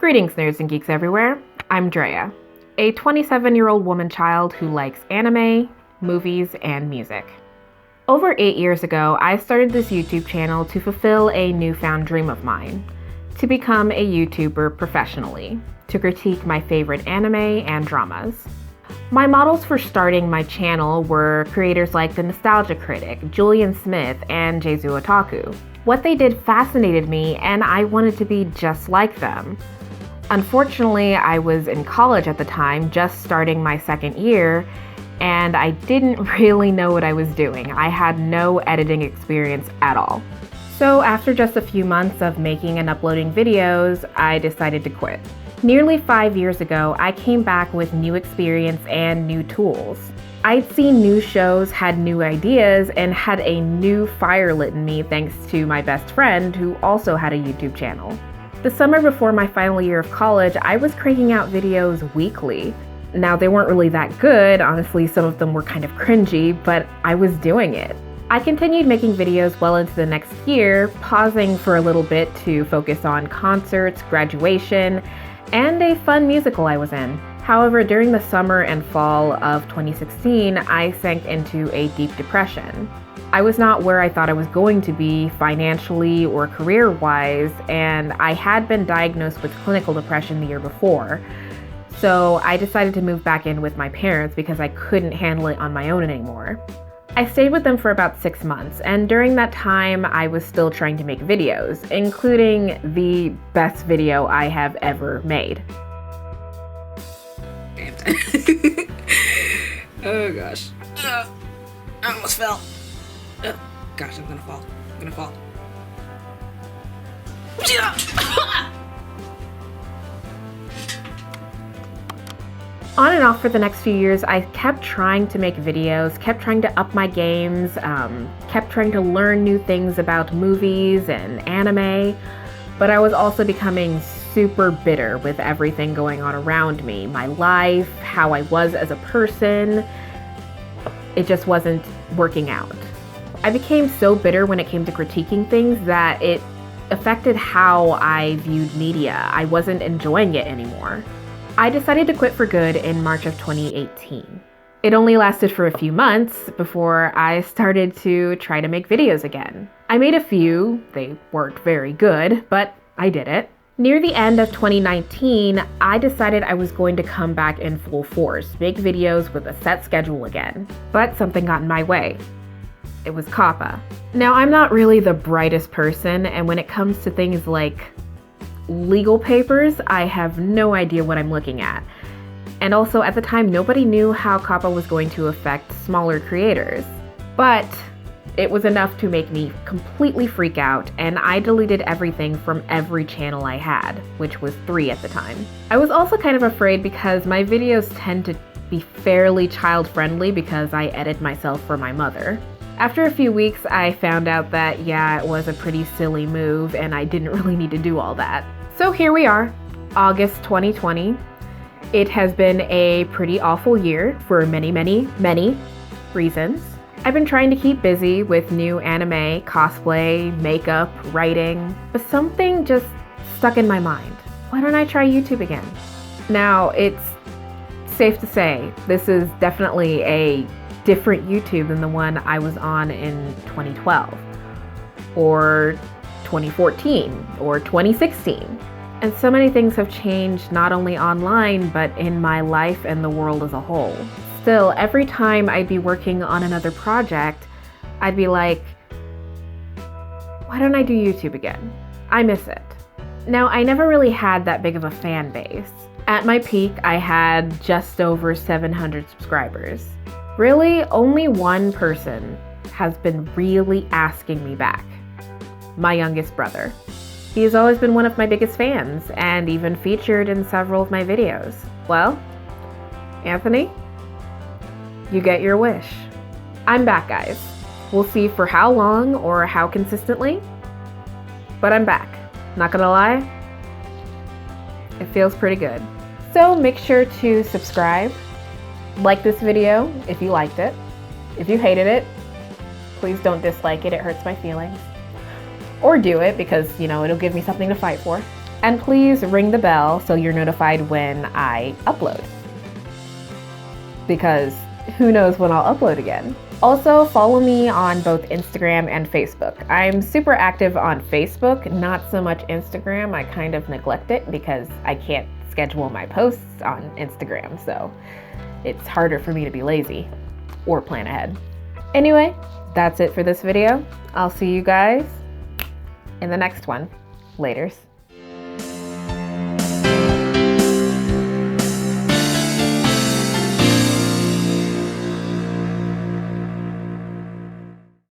Greetings, nerds and geeks everywhere. I'm Drea, a 27-year-old woman child who likes anime, movies, and music. Over 8 years ago, I started this YouTube channel to fulfill a newfound dream of mine, to become a YouTuber professionally, to critique my favorite anime and dramas. My models for starting my channel were creators like The Nostalgia Critic, Julian Smith, and Jezu Otaku. What they did fascinated me, and I wanted to be just like them. Unfortunately, I was in college at the time, just starting my second year, and I didn't really know what I was doing. I had no editing experience at all. So after just a few months of making and uploading videos, I decided to quit. Nearly 5 years ago, I came back with new experience and new tools. I'd seen new shows, had new ideas, and had a new fire lit in me thanks to my best friend who also had a YouTube channel. The summer before my final year of college, I was cranking out videos weekly. Now, they weren't really that good, honestly, some of them were kind of cringy, but I was doing it. I continued making videos well into the next year, pausing for a little bit to focus on concerts, graduation, and a fun musical I was in. However, during the summer and fall of 2016, I sank into a deep depression. I was not where I thought I was going to be financially or career-wise, and I had been diagnosed with clinical depression the year before. So I decided to move back in with my parents because I couldn't handle it on my own anymore. I stayed with them for about 6 months, and during that time, I was still trying to make videos, including the best video I have ever made. Oh gosh. I almost fell. Gosh, I'm gonna fall. On and off for the next few years, I kept trying to make videos, kept trying to up my games, kept trying to learn new things about movies and anime, but I was also becoming super bitter with everything going on around me, my life, how I was as a person. It just wasn't working out. I became so bitter when it came to critiquing things that it affected how I viewed media. I wasn't enjoying it anymore. I decided to quit for good in March of 2018. It only lasted for a few months before I started to try to make videos again. I made a few, they weren't very good, but I did it. Near the end of 2019, I decided I was going to come back in full force, make videos with a set schedule again. But something got in my way. It was COPPA. Now, I'm not really the brightest person, and when it comes to things like legal papers, I have no idea what I'm looking at. And also, at the time, nobody knew how COPPA was going to affect smaller creators. But it was enough to make me completely freak out, and I deleted everything from every channel I had, which was 3 at the time. I was also kind of afraid because my videos tend to be fairly child-friendly because I edit myself for my mother. After a few weeks, I found out that, yeah, it was a pretty silly move and I didn't really need to do all that. So here we are, August 2020. It has been a pretty awful year for many, many, many reasons. I've been trying to keep busy with new anime, cosplay, makeup, writing, but something just stuck in my mind. Why don't I try YouTube again? Now, it's safe to say, this is definitely a different YouTube than the one I was on in 2012, or 2014, or 2016. And so many things have changed not only online, but in my life and the world as a whole. Still, every time I'd be working on another project, I'd be like, why don't I do YouTube again? I miss it. Now, I never really had that big of a fan base. At my peak, I had just over 700 subscribers. Really, only one person has been really asking me back. My youngest brother. He has always been one of my biggest fans and even featured in several of my videos. Well, Anthony, you get your wish. I'm back, guys. We'll see for how long or how consistently, but I'm back. Not gonna lie, it feels pretty good. So make sure to subscribe. Like this video if you liked it. If you hated it, please don't dislike it. It hurts my feelings. Or do it because, you know, it'll give me something to fight for. And please ring the bell so you're notified when I upload. Because who knows when I'll upload again. Also, follow me on both Instagram and Facebook. I'm super active on Facebook, not so much Instagram. I kind of neglect it because I can't schedule my posts on Instagram, so it's harder for me to be lazy or plan ahead. Anyway, that's it for this video. I'll see you guys in the next one. Laters.